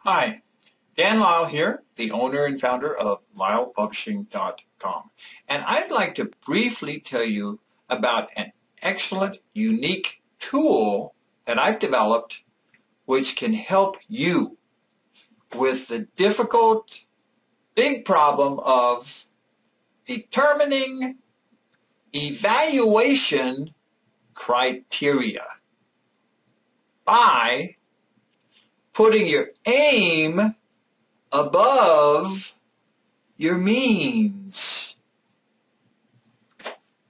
Hi, Dan Lyle here, the owner and founder of LylePublishing.com. And I'd like to briefly tell you about an excellent, unique tool that I've developed which can help you with the difficult, big problem of determining evaluation criteria by putting your aim above your means.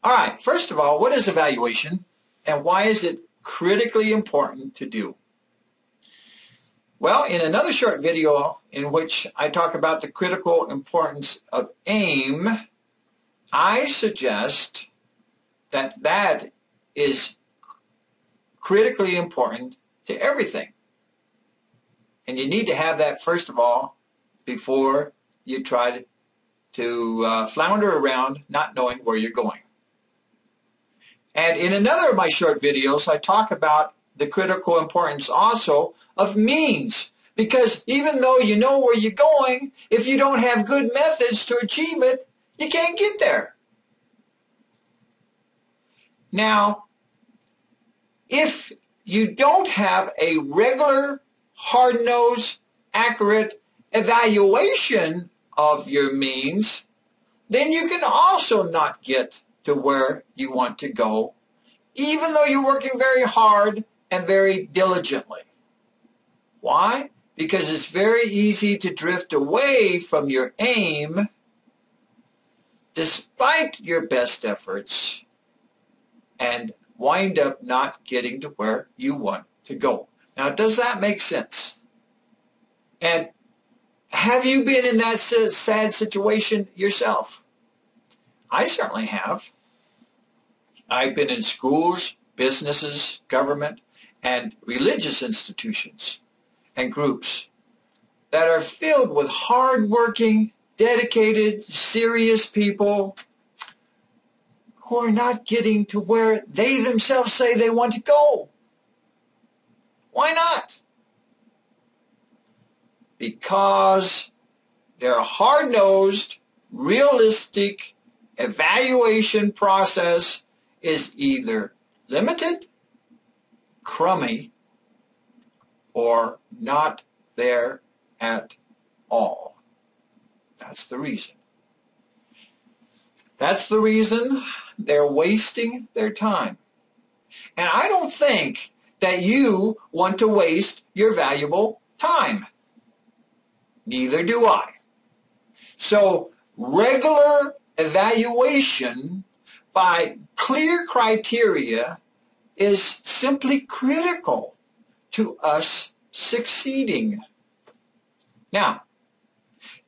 All right, first of all, what is evaluation and why is it critically important to do? Well, in another short video in which I talk about the critical importance of aim, I suggest that that is critically important to everything. And you need to have that, first of all, before you try to flounder around not knowing where you're going. And in another of my short videos, I talk about the critical importance also of means. Because even though you know where you're going, if you don't have good methods to achieve it, you can't get there. Now, if you don't have a regular, hard-nosed, accurate evaluation of your means, then you can also not get to where you want to go, even though you're working very hard and very diligently. Why? Because it's very easy to drift away from your aim despite your best efforts and wind up not getting to where you want to go. Now, does that make sense? And have you been in that sad situation yourself? I certainly have. I've been in schools, businesses, government, and religious institutions and groups that are filled with hardworking, dedicated, serious people who are not getting to where they themselves say they want to go. Why not? Because their hard-nosed, realistic evaluation process is either limited, crummy, or not there at all. That's the reason. That's the reason they're wasting their time. And I don't think that you want to waste your valuable time. Neither do I. So regular evaluation by clear criteria is simply critical to us succeeding. Now,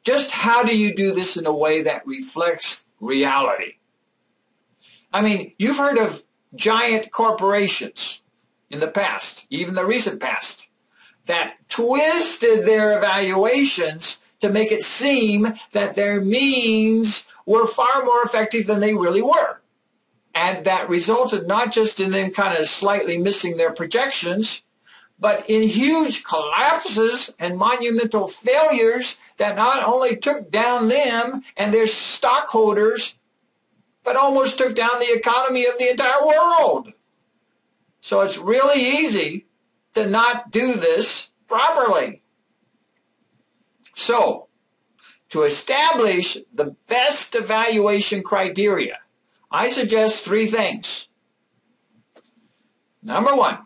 just how do you do this in a way that reflects reality? I mean, you've heard of giant corporations in the past, even the recent past, that twisted their evaluations to make it seem that their means were far more effective than they really were. And that resulted not just in them kind of slightly missing their projections, but in huge collapses and monumental failures that not only took down them and their stockholders, but almost took down the economy of the entire world. So it's really easy to not do this properly. So, to establish the best evaluation criteria, I suggest three things. Number one,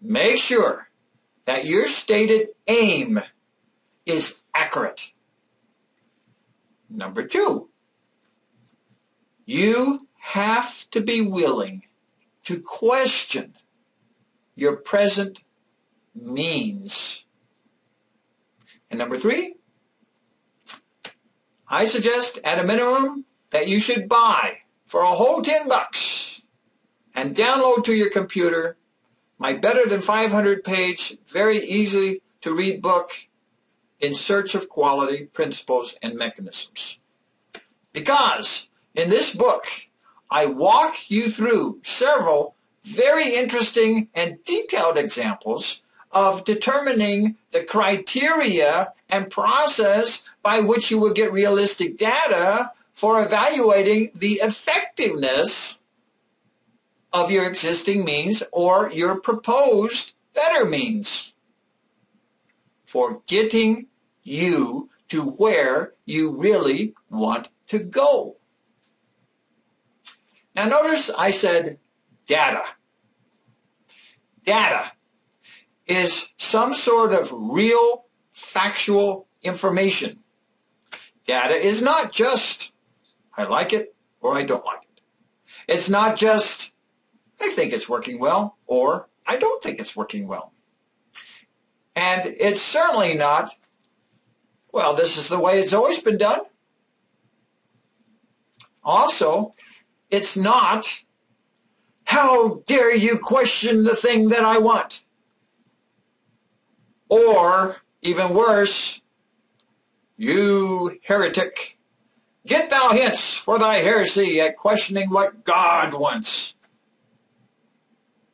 make sure that your stated aim is accurate. Number two, you have to be willing to question your present means. And number three, I suggest at a minimum that you should buy for a whole $10 and download to your computer my better than 500-page, very easy to read book, In Search of Quality, Principles, and Mechanisms. Because in this book, I walk you through several very interesting and detailed examples of determining the criteria and process by which you will get realistic data for evaluating the effectiveness of your existing means or your proposed better means for getting you to where you really want to go. Now notice I said data. Data is some sort of real factual information. Data is not just I like it or I don't like it. It's not just I think it's working well or I don't think it's working well. And it's certainly not, well, this is the way it's always been done. Also, it's not, how dare you question the thing that I want? Or, even worse, you heretic, get thou hence for thy heresy at questioning what God wants.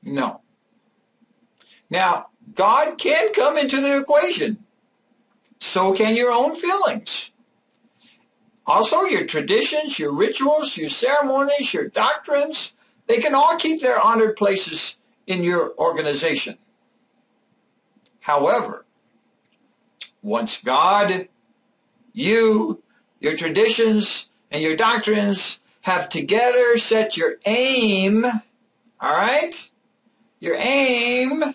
No. Now, God can come into the equation. So can your own feelings. Also, your traditions, your rituals, your ceremonies, your doctrines, they can all keep their honored places in your organization. However, once God, you, your traditions, and your doctrines have together set your aim, all right? Your aim,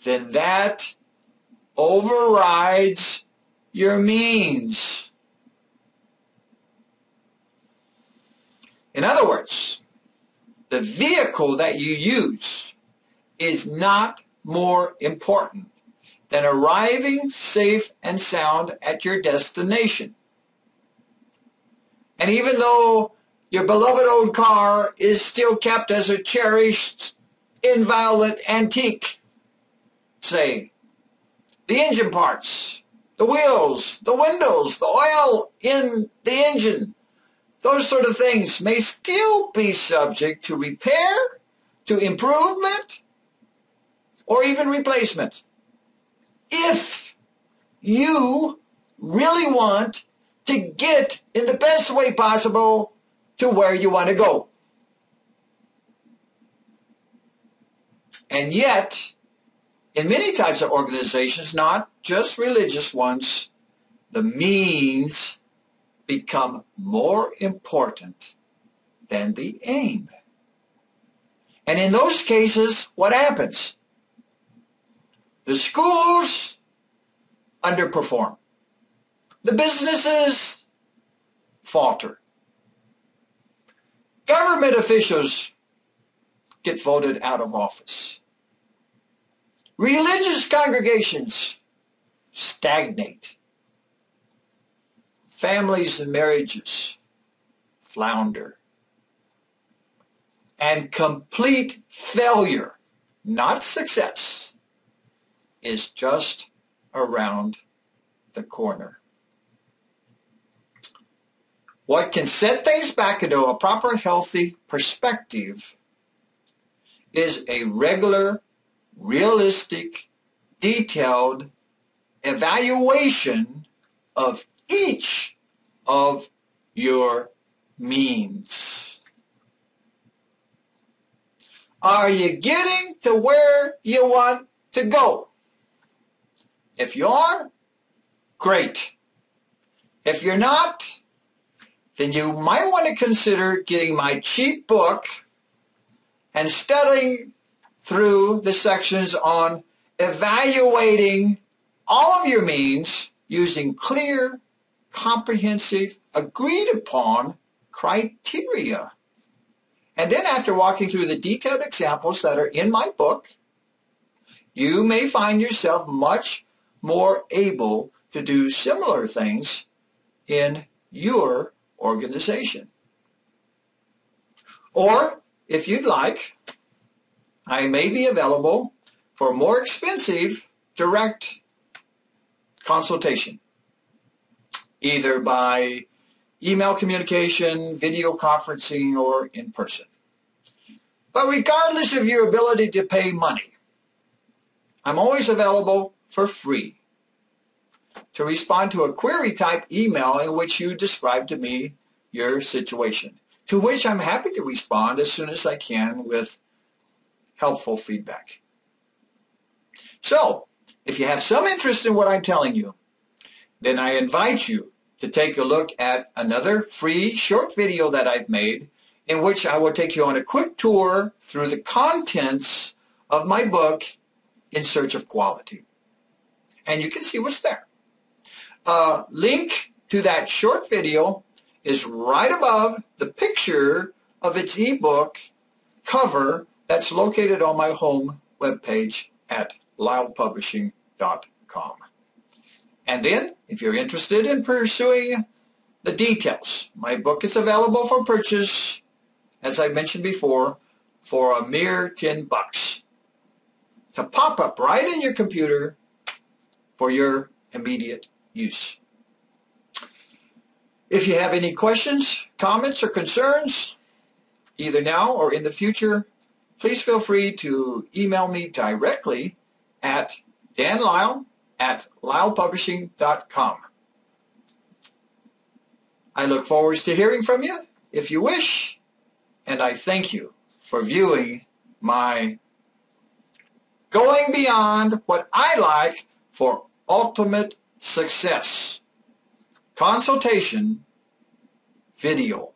then that overrides your means. In other words, the vehicle that you use is not more important than arriving safe and sound at your destination. And even though your beloved old car is still kept as a cherished, inviolate antique, say, the engine parts, the wheels, the windows, the oil in the engine, those sort of things may still be subject to repair, to improvement, or even replacement. If you really want to get in the best way possible to where you want to go. And yet, in many types of organizations, not just religious ones, the means become more important than the aim. And in those cases, what happens? The schools underperform. The businesses falter. Government officials get voted out of office. Religious congregations stagnate. Families and marriages flounder. And complete failure, not success, is just around the corner. What can set things back into a proper, healthy perspective is a regular, realistic, detailed evaluation of each of your means. Are you getting to where you want to go? If you are, great. If you're not, then you might want to consider getting my cheap book and studying through the sections on evaluating all of your means using clear, comprehensive, agreed upon criteria. And then after walking through the detailed examples that are in my book, you may find yourself much more able to do similar things in your organization. Or, if you'd like, I may be available for more expensive direct consultation, either by email communication, video conferencing, or in person. But regardless of your ability to pay money, I'm always available for free to respond to a query type email in which you describe to me your situation, to which I'm happy to respond as soon as I can with helpful feedback. So, if you have some interest in what I'm telling you, then I invite you to take a look at another free short video that I've made in which I will take you on a quick tour through the contents of my book, In Search of Quality. And you can see what's there. A link to that short video is right above the picture of its ebook cover that's located on my home webpage at lylepublishing.com. And then, if you're interested in pursuing the details, my book is available for purchase, as I mentioned before, for a mere $10 to pop up right in your computer for your immediate use. If you have any questions, comments, or concerns, either now or in the future, please feel free to email me directly at danlyle@lylepublishing.com. I look forward to hearing from you if you wish, and I thank you for viewing my Going Beyond What I Like for Ultimate Success consultation video.